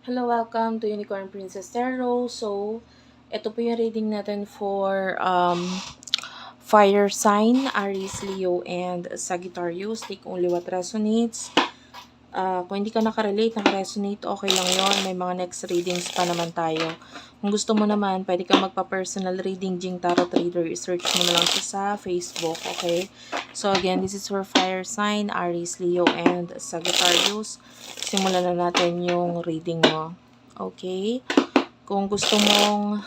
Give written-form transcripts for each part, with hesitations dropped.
Hello, welcome to Unicorn Princess Tarot. So, ito po yung reading natin for Fire Sign, Aries, Leo, and Sagittarius. Take only what resonates. Kung hindi ka nakarelate, nakaresonate, okay lang yon. May mga next readings pa naman tayo. Kung gusto mo naman, pwede ka magpa-personal reading, Jing Tarot Trader. I-search mo na lang siya sa Facebook, okay? So again, this is for Fire Sign, Aries, Leo, and Sagittarius. Simulan na natin yung reading mo. Okay? Kung gusto mong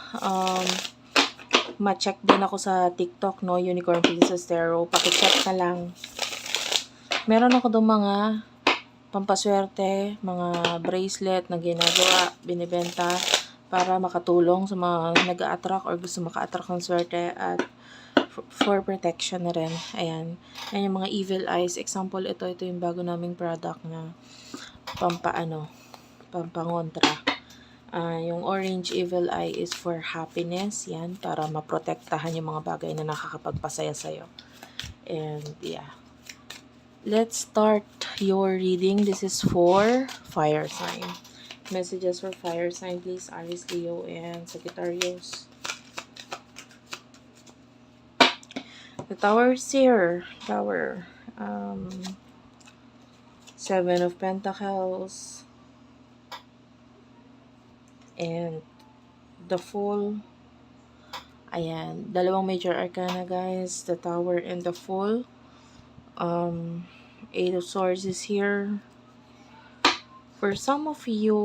ma-check din ako sa TikTok, no? Unicorn Princess Tarot. Paki-check na lang. Meron ako doon mga pampaswerte, mga bracelet na ginagawa, binibenta para makatulong sa mga nag-a-attract or gusto maka-attract ng swerte at for protection na rin. Ayan. Ayan yung mga evil eyes. Example, ito yung bago naming product na pampangontra. Yung orange evil eye is for happiness. Yan, para maprotektahan yung mga bagay na nakakapagpasaya sa'yo. And yeah. Let's start your reading. This is for fire sign. Messages for fire sign, please. Aries, Leo, and Sagittarius. The Tower is here. Tower. Seven of Pentacles. And the Fool. Ayan. Dalawang major arcana, guys. The Tower and the Fool. Eight of Swords is here. For some of you,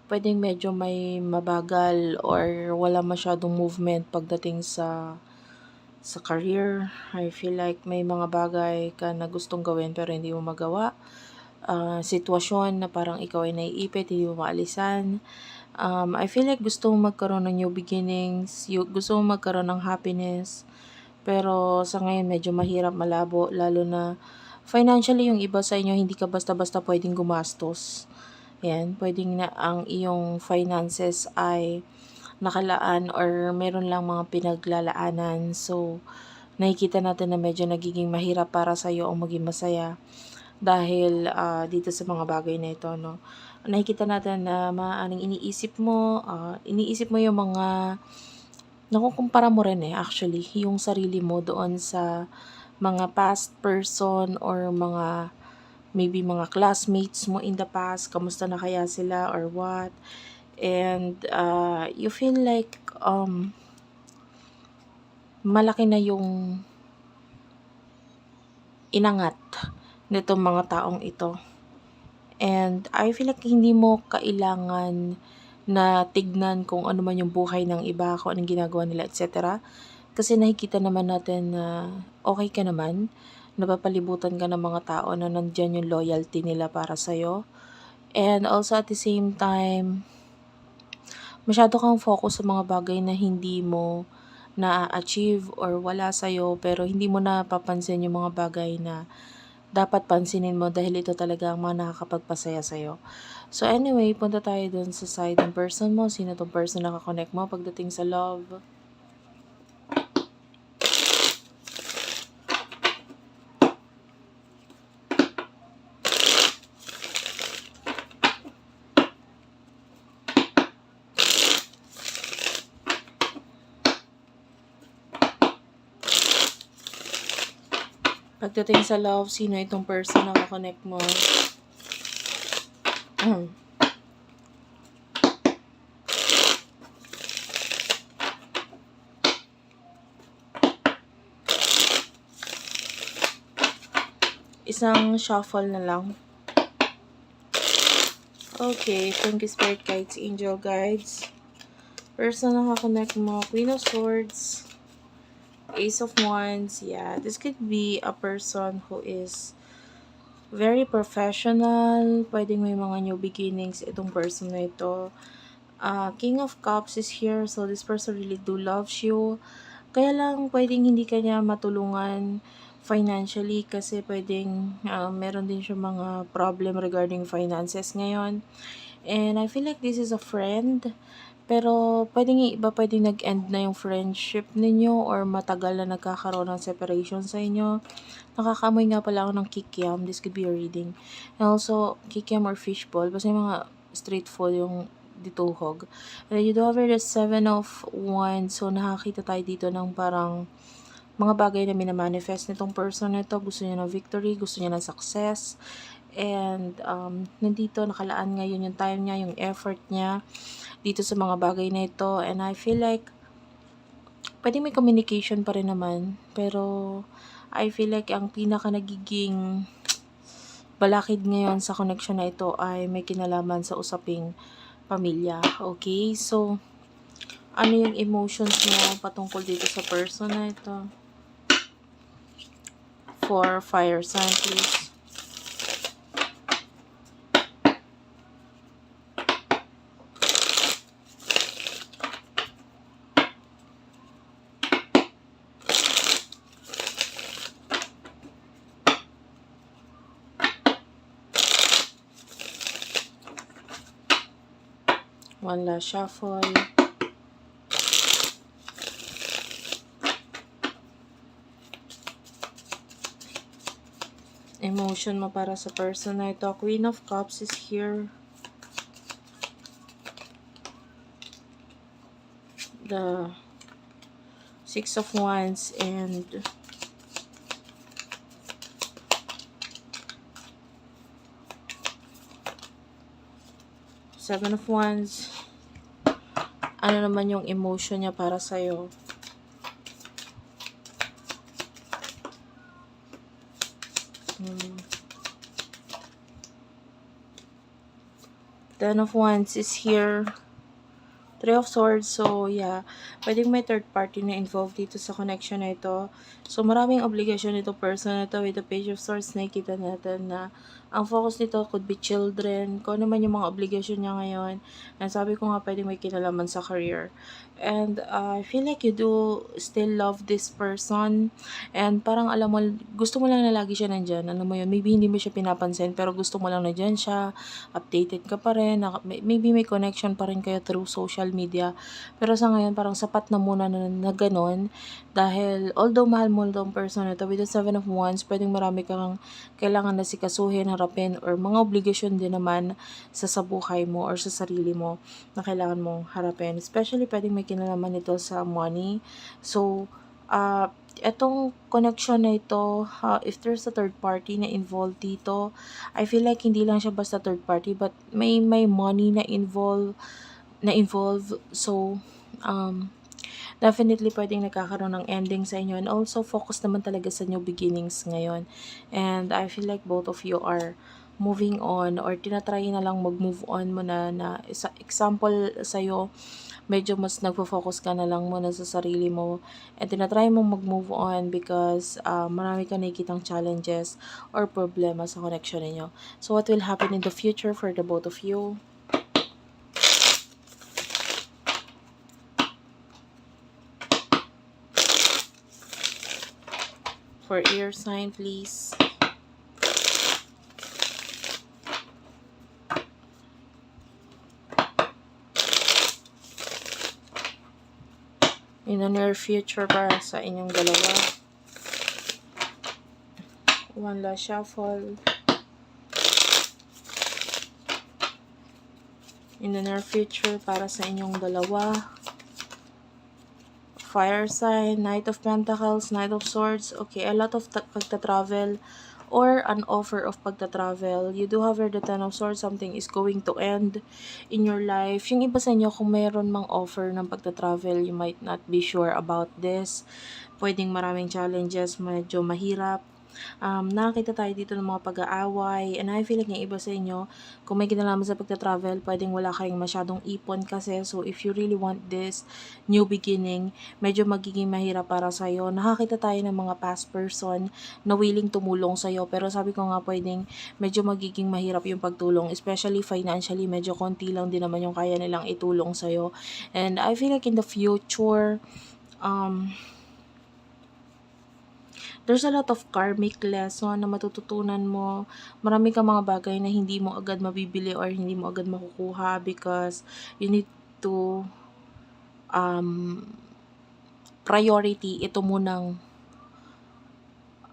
pwedeng medyo may mabagal or wala masyadong movement pagdating sa career. I feel like may mga bagay ka na gustong gawin pero hindi mo magawa. Sitwasyon na parang ikaw ay naiipit, hindi mo maalisan. I feel like gusto mo magkaroon ng new beginnings, gusto mo magkaroon ng happiness. Pero sa ngayon medyo mahirap, malabo, lalo na financially yung iba sa inyo hindi ka basta-basta pwedeng gumastos. Yan, pwedeng na ang iyong finances ay nakalaan or meron lang mga pinaglalaanan. So, nakikita natin na medyo nagiging mahirap para sa iyo ang maging masaya dahil dito sa mga bagay na ito, no. Nakikita natin na maaaring iniisip mo yung mga nakukumpara mo rin actually yung sarili mo doon sa mga past person or maybe mga classmates mo in the past, kamusta na kaya sila or what. And you feel like malaki na yung inangat nitong mga taong ito. And I feel like hindi mo kailangan na tignan kung ano man yung buhay ng iba, kung anong ginagawa nila, etc. Kasi nakikita naman natin na okay ka naman, napapalibutan ka ng mga tao na nandyan yung loyalty nila para sa'yo. And also at the same time, masyado kang focus sa mga bagay na hindi mo na-achieve or wala sa'yo, pero hindi mo napapansin yung mga bagay na dapat pansinin mo dahil ito talaga ang mga nakakapagpasaya sa'yo. So anyway, punta tayo dun sa side ng person mo. Sino tong person na kakonect mo pagdating sa love? Pagdating sa love, sino itong person na kakonect mo? Isang shuffle na lang. Okay, thank you Spirit Guides, Angel Guides. Person na kakonect mo, Queen of Swords, Ace of Wands. Yeah, this could be a person who is very professional. Pwedeng may mga new beginnings itong person na ito. King of Cups is here. So, this person really do loves you. Kaya lang, pwedeng hindi ka niya matulungan financially kasi pwedeng meron din siya mga problem regarding finances ngayon. And I feel like this is a friend. Pero pwedeng iba, pwedeng nag-end na yung friendship ninyo or matagal na nagkakaroon ng separation sa inyo. Nakakamoy nga pala ako ng kikiam. This could be a reading. And also, kikiam or fishball. Basta yung mga straightful yung dituhog. And then you do have here the 7 of Wands. So, nakakita tayo dito ng parang mga bagay na minamanifest nitong person na ito. Gusto niya ng victory, gusto niya ng success. And nandito, nakalaan ngayon yung time niya, yung effort niya dito sa mga bagay na ito. And I feel like, pwede may communication pa rin naman. Pero, I feel like ang pinaka nagiging balakid ngayon sa connection na ito ay may kinalaman sa usaping pamilya. Okay? So, ano yung emotions mo patungkol dito sa person na ito? For fire sign, please. One last shuffle. Emotion mo para sa person na ito. Queen of Cups is here. The Six of Wands and Seven of Wands. Ano naman yung emotion niya para sa'yo? Ten of Wands is here. Three of Swords. So, yeah. Pwedeng may third party na involved dito sa connection na ito. So, maraming obligasyon nito person na ito. With the Page of Swords, nakikita natin na ang focus nito could be children. Kung ano man yung mga obligasyon niya ngayon. And sabi ko nga, pwedeng may kinalaman sa career. And I feel like you do still love this person. And parang alam mo, gusto mo lang na lagi siya nandyan. Alam mo yun, maybe hindi mo siya pinapansin, pero gusto mo lang na dyan siya. Updated ka pa rin. Maybe may connection pa rin kayo through social media. Pero sa ngayon, parang sapat na muna na ganon. Dahil, although mahal mo itong person ito, with the Seven of Wands, pwedeng marami kang kailangan na sikasuhin, harapin, or mga obligasyon din naman sa buhay mo or sa sarili mo na kailangan mong harapin. Especially, pwedeng may kinalaman ito sa money. So, etong connection na ito, if there's a third party na involved dito, I feel like hindi lang siya basta third party, but may money na involve. So, definitely pwedeng nagkakaroon ng ending sa inyo. And also, focus naman talaga sa new beginnings ngayon. And I feel like both of you are moving on or tinatry na lang mag-move on mo na example sa'yo, medyo mas nagpo-focus ka na lang muna sa sarili mo and tinatry mong mag-move on because marami ka nakikitang challenges or problema sa connection ninyo. So, what will happen in the future for the both of you? For air sign, please. In the near future para sa inyong dalawa. One last shuffle. In the near future para sa inyong dalawa. Fire sign, Knight of Pentacles, Knight of Swords. Okay, a lot of pagta-travel or an offer of pagta-travel. You do have here the Ten of Swords. Something is going to end in your life. Yung iba sa inyo, kung mayroon mang offer ng pagta-travel, you might not be sure about this. Pwedeng maraming challenges, medyo mahirap. Nakakita tayo dito ng mga pag-aaway, and I feel like yung iba sa inyo, kung may kinalaman sa pagta-travel, pwedeng wala kayong masyadong ipon kasi, so if you really want this new beginning, medyo magiging mahirap para sa'yo. Nakakita tayo ng mga past person na willing tumulong sa'yo, pero sabi ko nga pwedeng medyo magiging mahirap yung pagtulong, especially financially, medyo konti lang din naman yung kaya nilang itulong sa'yo. And I feel like in the future, there's a lot of karmic lesson na matututunan mo. Marami kang mga bagay na hindi mo agad mabibili or hindi mo agad makukuha because you need to priority ito munang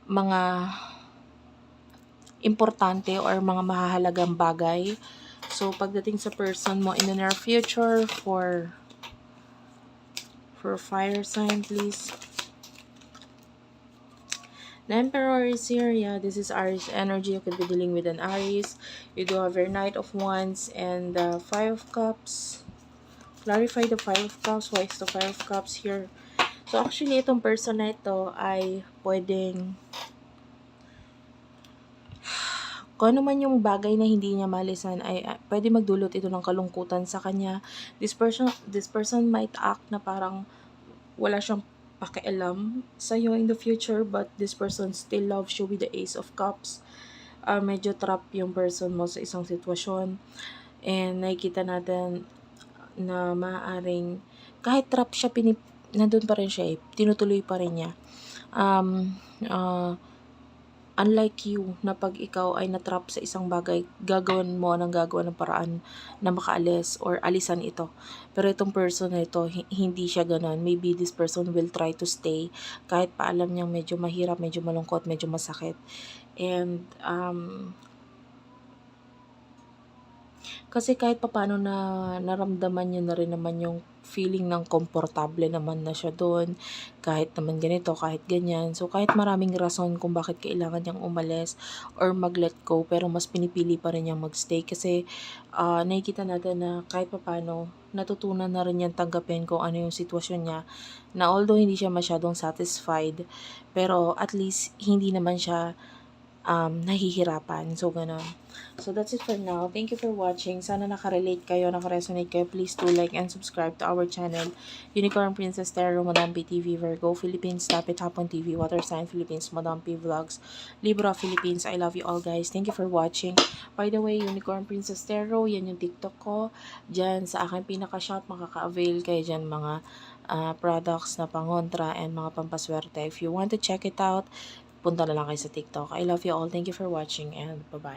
mga importante or mga mahahalagang bagay So, pagdating sa person mo in the near future for fire sign, please. The Emperor is here. Yeah, this is Aries energy. You could be dealing with an Aries. You do have your Knight of Wands and the Five of Cups. Clarify the Five of Cups. Why is the Five of Cups here? So, actually, itong person na ito ay pwedeng kung ano man yung bagay na hindi niya malisan ay pwede magdulot ito ng kalungkutan sa kanya. This person might act na parang wala siyang pakialam sa'yo in the future, but this person still loves you with the Ace of Cups. Medyo trap yung person mo sa isang sitwasyon. And nakikita natin na maaaring kahit trap siya, nandun pa rin siya tinutuloy pa rin niya. Unlike you, na pag ikaw ay natrap sa isang bagay, gagawin ng paraan na makaalis or alisan ito. Pero itong person na ito, hindi siya ganun. Maybe this person will try to stay kahit pa alam niyang medyo mahirap, medyo malungkot, medyo masakit. And kasi kahit papaano na naramdaman niya na rin naman yung feeling ng komportable naman na siya doon. Kahit naman ganito, kahit ganyan. So, kahit maraming rason kung bakit kailangan niyang umalis or mag-let go, pero mas pinipili pa rin niyang magstay. Kasi nakikita natin na kahit papaano, natutunan na rin niyang tanggapin kung ano yung sitwasyon niya. Na although hindi siya masyadong satisfied, pero at least hindi naman siya nahihirapan. So, ganun. So, that's it for now. Thank you for watching. Sana nakarelate kayo, nakaresonate kayo. Please do like and subscribe to our channel. Unicorn Princess Tarot, Madam P TV, Virgo, Philippines, Tapit Hapon TV, Water Sign Philippines, Madam P Vlogs, Libra Philippines. I love you all, guys. Thank you for watching. By the way, Unicorn Princess Tarot, yan yung TikTok ko. Diyan sa aking pinaka-shop, makaka-avail kayo dyan mga products na pangontra and mga pampaswerte. If you want to check it out, punta na lang kayo sa TikTok. I love you all. Thank you for watching and bye-bye.